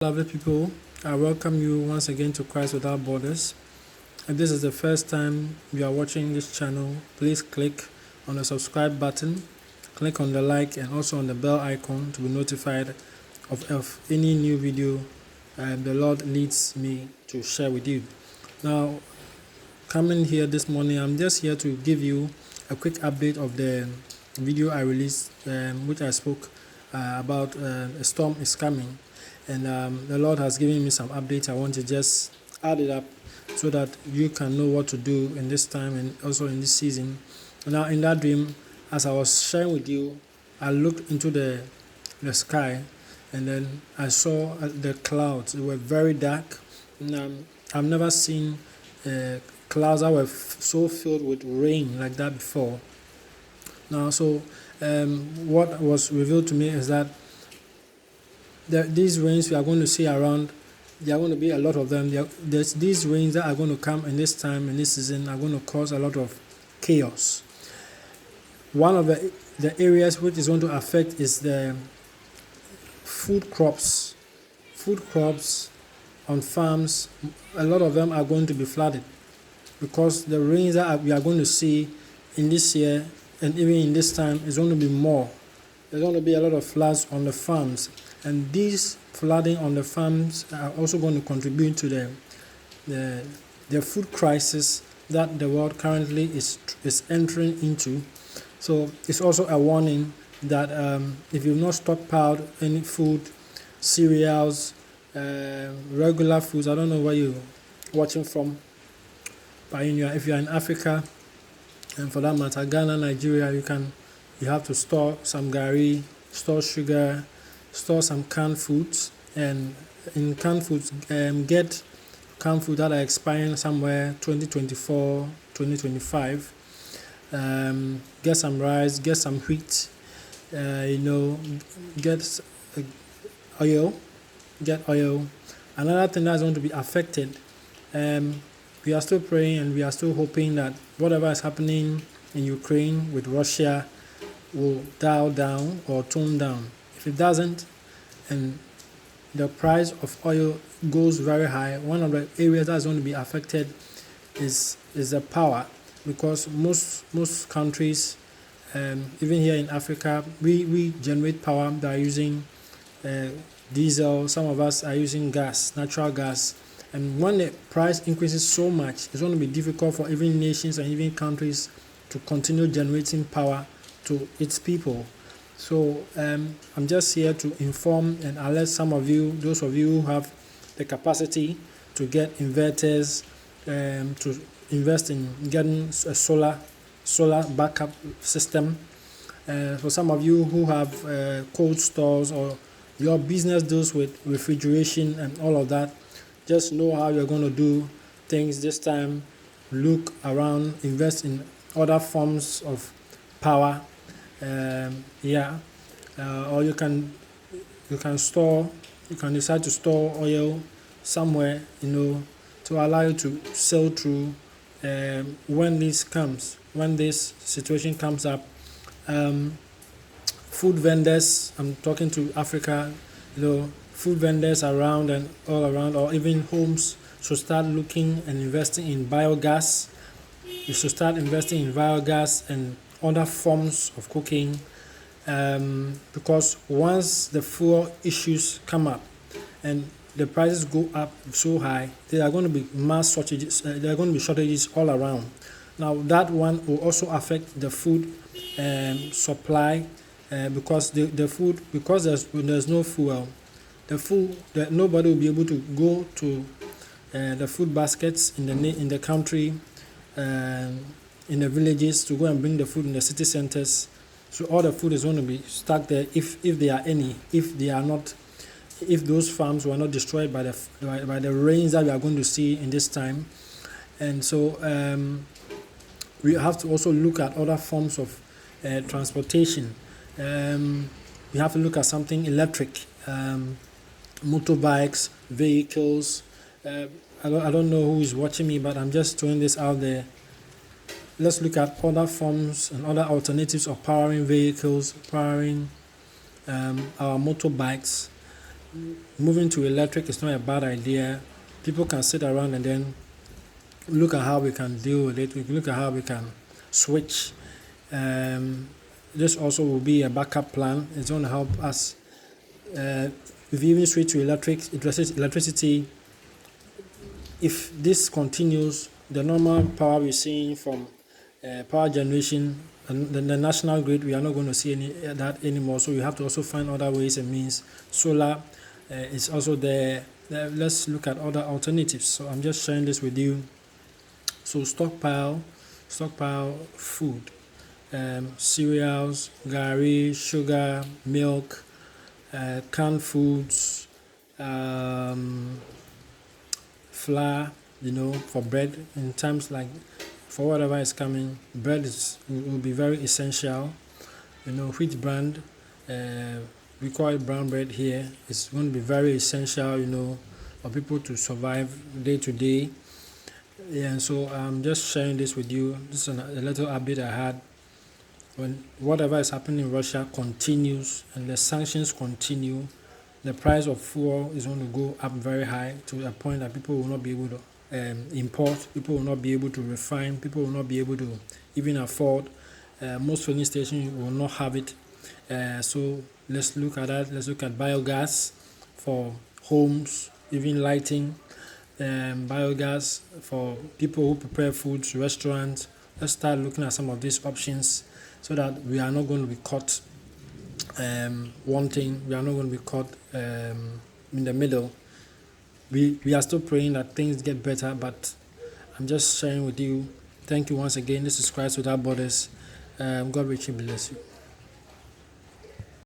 Lovely people, I welcome you once again to Christ Without Borders. If this is the first time you are watching this channel, please click on the subscribe button, click on the like and also on the bell icon to be notified of any new video the Lord leads me to share with you. Now, coming here this morning, I'm just here to give you a quick update of the video I released, which I spoke about a storm is coming. And the Lord has given me some updates. I want to just add it up so that you can know what to do in this time and also in this season. Now, in that dream, as I was sharing with you, I looked into the sky and then I saw the clouds. They were very dark. And, I've never seen clouds that were so filled with rain like that before. Now, so what was revealed to me is that these rains we are going to see around, there are going to be a lot of them. There's these rains that are going to come in this time, in this season, are going to cause a lot of chaos. One of the areas which is going to affect is the food crops. Food crops on farms, a lot of them are going to be flooded because the rains that we are going to see in this year and even in this time is going to be more. There's going to be a lot of floods on the farms. And these flooding on the farms are also going to contribute to the food crisis that the world currently is entering into. So it's also a warning that if you've not stockpiled any food, cereals, regular foods, I don't know where you're watching from, but if you're in Africa, and for that matter, Ghana, Nigeria, you have to store some gari, store sugar, store some canned foods, and in canned foods, get canned food that are expiring somewhere 2024, 2025. Get some rice, get some wheat, get oil. Another thing that's going to be affected, we are still praying and we are still hoping that whatever is happening in Ukraine with Russia will dial down or tone down. If it doesn't, and the price of oil goes very high, one of the areas that's going to be affected is the power, because most countries, even here in Africa, we generate power by using diesel. Some of us are using gas, natural gas, and when the price increases so much, it's going to be difficult for even nations and even countries to continue generating power to its people. So I'm just here to inform and alert some of you, those of you who have the capacity to get inverters, to invest in getting a solar backup system. For some of you who have cold stores or your business deals with refrigeration and all of that, just know how you're going to do things this time. Look around, invest in other forms of power. Or you can decide to store oil somewhere, to allow you to sail through when this situation comes up. Food vendors, I'm talking to Africa, food vendors around and all around, or even homes should start looking and investing in biogas. You should start investing in biogas and other forms of cooking, because once the fuel issues come up and the prices go up so high, there are going to be mass shortages. There are going to be shortages all around. Now that one will also affect the food supply, because the food, because there's no fuel, nobody will be able to go to the food baskets in the country, in the villages, to go and bring the food in the city centers. So all the food is going to be stuck there, if there are any, if those farms were not destroyed by the rains that we are going to see in this time. And so we have to also look at other forms of transportation. We have to look at something electric, motorbikes, vehicles. I don't know who is watching me, but I'm just throwing this out there. Let's look at other forms and other alternatives of powering vehicles, powering our motorbikes. moving to electric is not a bad idea. People can sit around and then look at how we can deal with it. We can look at how we can switch. This also will be a backup plan. It's going to help us. If we even switch to electricity, if this continues, the normal power we're seeing from power generation and the national grid, we are not going to see that anymore. So we have to also find other ways and means. Solar is also there. Let's look at other alternatives. So I'm just sharing this with you. So stockpile food, cereals, gari, sugar, milk, canned foods, flour, for bread. In times like for whatever is coming, bread will be very essential. Wheat brand, we call it brown bread here. It's going to be very essential, for people to survive day to day. Yeah, and so I'm just sharing this with you. This is a little update I had. When whatever is happening in Russia continues and the sanctions continue, the price of fuel is going to go up very high to a point that people will not be able to import, people will not be able to refine, people will not be able to even afford. Most filling stations will not have it. So let's look at that. Let's look at biogas for homes, even lighting, biogas for people who prepare foods, restaurants. Let's start looking at some of these options so that we are not going to be caught wanting. We are not going to be caught in the middle. We are still praying that things get better, but I'm just sharing with you. Thank you once again. This is Christ Without Borders. God richly bless you.